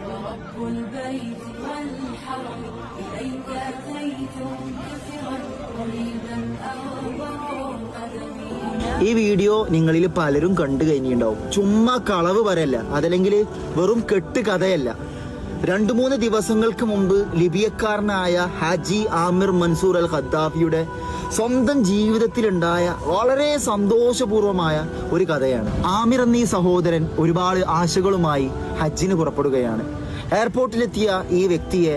ورب البيت والحرم إليك أتيت منكسرا مريدا أغبر قدمي. ഈ വീഡിയോ നിങ്ങളിൽ പലരും കണ്ടു കഴിഞ്ഞിട്ടുണ്ടാവും. ചുമ്മാ കളവ് പറയല്ല, അതല്ലെങ്കിൽ വെറും കെട്ട് കഥയല്ല. 2-3 ദിവസങ്ങൾക്ക് മുമ്പ് ലിബിയക്കാരനായ ഹാജി ആമിർ മൻസൂർ അൽ ഖദ്ദാഫിയുടെ സ്വന്തം ജീവിതത്തിലുണ്ടായ വളരെ സന്തോഷപൂർവമായ ഒരു കഥയാണ്. ആമിർ എന്ന ഈ സഹോദരൻ ഒരുപാട് ആശകളുമായി ഹജ്ജിന് പുറപ്പെടുകയാണ്. എയർപോർട്ടിലെത്തിയ ഈ വ്യക്തിയെ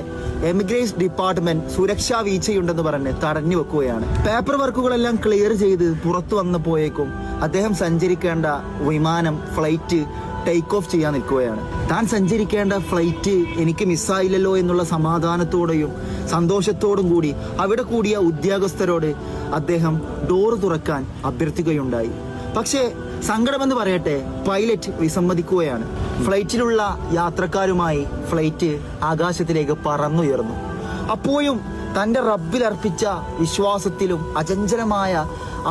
എമിഗ്രേഷൻ ഡിപ്പാർട്ട്മെന്റ് സുരക്ഷാ വീഴ്ചയുണ്ടെന്ന് പറഞ്ഞ് തടഞ്ഞു വെക്കുകയാണ്. പേപ്പർ വർക്കുകളെല്ലാം ക്ലിയർ ചെയ്ത് പുറത്തു വന്നപ്പോഴേക്കും അദ്ദേഹം സഞ്ചരിക്കേണ്ട വിമാനം ഫ്ലൈറ്റ് ടേക്ക് ഓഫ് ചെയ്യാൻ നിൽക്കുകയാണ്. താൻ സഞ്ചരിക്കേണ്ട ഫ്ലൈറ്റ് എനിക്ക് മിസ്സായില്ലല്ലോ എന്നുള്ള സമാധാനത്തോടെയും സന്തോഷത്തോടും കൂടി അവിടെ കൂടിയ ഉദ്യോഗസ്ഥരോട് അദ്ദേഹം ഡോറ് തുറക്കാൻ അഭ്യർത്ഥിക്കുകയുണ്ടായി. പക്ഷേ സങ്കടമെന്ന് പറയട്ടെ, പൈലറ്റ് വിസമ്മതിക്കുകയാണ്. ഫ്ലൈറ്റിലുള്ള യാത്രക്കാരുമായി ഫ്ലൈറ്റ് ആകാശത്തിലേക്ക് പറന്നുയർന്നു. അപ്പോഴും തൻ്റെ റബ്ബിലർപ്പിച്ച വിശ്വാസത്തിലും അചഞ്ചലമായ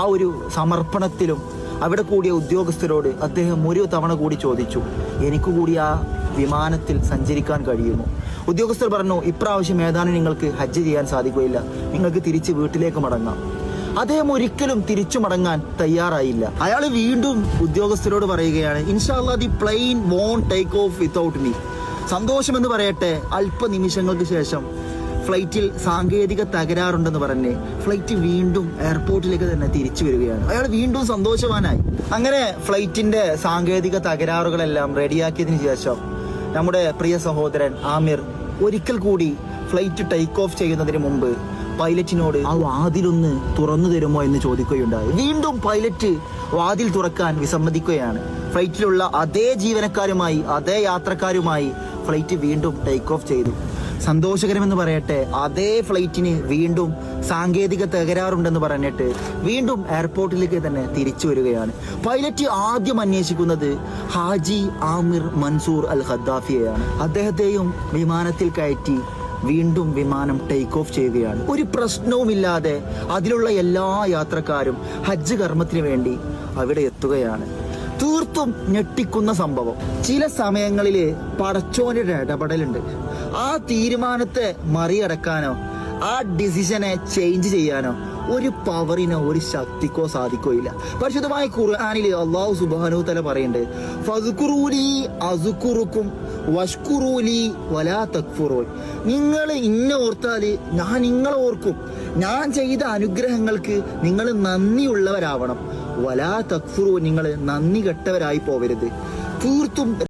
ആ ഒരു സമർപ്പണത്തിലും അവിടെ കൂടിയ ഉദ്യോഗസ്ഥരോട് അദ്ദേഹം ഒരു തവണ കൂടി ചോദിച്ചു, എനിക്ക് കൂടി ആ വിമാനത്തിൽ സഞ്ചരിക്കാൻ കഴിയുമോ? ഉദ്യോഗസ്ഥർ പറഞ്ഞു, ഇപ്രാവശ്യം ഏതാനും നിങ്ങൾക്ക് ഹജ്ജ് ചെയ്യാൻ സാധിക്കുകയില്ല, നിങ്ങൾക്ക് തിരിച്ച് വീട്ടിലേക്ക് മടങ്ങാം. അദ്ദേഹം ഒരിക്കലും തിരിച്ചു മടങ്ങാൻ തയ്യാറായില്ല. അയാൾ വീണ്ടും ഉദ്യോഗസ്ഥരോട് പറയുകയാണ്, ഇൻഷാ അല്ലാഹ് the plane won't take off without me. സന്തോഷമെന്ന് പറയട്ടെ, അല്പനിമിഷങ്ങൾക്ക് ശേഷം ഫ്ലൈറ്റിൽ സാങ്കേതിക തകരാറുണ്ടെന്ന് പറഞ്ഞ് ഫ്ലൈറ്റ് വീണ്ടും എയർപോർട്ടിലേക്ക് തന്നെ തിരിച്ചു വരികയാണ്. അയാൾ വീണ്ടും സന്തോഷവാനായി. അങ്ങനെ ഫ്ലൈറ്റിന്റെ സാങ്കേതിക തകരാറുകളെല്ലാം റെഡിയാക്കിയതിനു ശേഷം നമ്മുടെ പ്രിയ സഹോദരൻ ആമിർ ഒരിക്കൽ കൂടി ഫ്ലൈറ്റ് ടേക്ക് ഓഫ് ചെയ്യുന്നതിന് മുമ്പ് പൈലറ്റിനോട് ആ വാതിലൊന്ന് തുറന്നു തരുമോ എന്ന് ചോദിക്കുകയുണ്ടായി. വീണ്ടും പൈലറ്റ് വാതിൽ തുറക്കാൻ വിസമ്മതിക്കുകയാണ്. ഫ്ലൈറ്റിലുള്ള അതേ ജീവനക്കാരുമായി അതേ യാത്രക്കാരുമായി ഫ്ലൈറ്റ് വീണ്ടും ടേക്ക് ഓഫ് ചെയ്തു. സന്തോഷകരമെന്ന് പറയട്ടെ, അതേ ഫ്ലൈറ്റിന് വീണ്ടും സാങ്കേതിക തകരാറുണ്ടെന്ന് പറഞ്ഞിട്ട് വീണ്ടും എയർപോർട്ടിലേക്ക് തന്നെ തിരിച്ചു വരികയാണ്. പൈലറ്റ് ആദ്യം അന്വേഷിക്കുന്നത് ഹാജി ആമിർ മൻസൂർ അൽ ഖദ്ദാഫിയെയാണ്. അദ്ദേഹത്തെയും വിമാനത്തിൽ കയറ്റി വീണ്ടും വിമാനം ടേക്ക് ഓഫ് ചെയ്യുകയാണ്. ഒരു പ്രശ്നവുമില്ലാതെ അതിലുള്ള എല്ലാ യാത്രക്കാരും ഹജ്ജ് കർമ്മത്തിന് വേണ്ടി അവിടെ എത്തുകയാണ്. തീർത്തും ഞെട്ടിക്കുന്ന സംഭവം. ചില സമയങ്ങളിൽ പടച്ചോന്റെ ഇടപെടലുണ്ട്. ആ തീരുമാനത്തെ മറികടക്കാനോ ആ ഡിസിഷനെ ചേഞ്ച് ചെയ്യാനോ ഒരു പവറിനോ ഒരു ശക്തിക്കോ സാധിക്കുകയില്ല. പരിശുദ്ധമായ ഖുർആനിൽ അല്ലാഹു സുബ്ഹാനഹു തആല പറയുന്നുണ്ട്, ഫസ്കുറൂലി അസ്കുറുക്കും വഷ്കുറൂലി വലാ തക്ഫുറൂൻ. നിങ്ങൾ ഇന്നെ ഓർത്താൽ ഞാൻ നിങ്ങളെ ഓർക്കും. ഞാൻ ചെയ്ത അനുഗ്രഹങ്ങൾക്ക് നിങ്ങൾ നന്ദിയുള്ളവരാവണം. വലാ തക്ഫുറൂൻ, നിങ്ങൾ നന്ദി കെട്ടവരായി പോവരുത്. തീർത്തും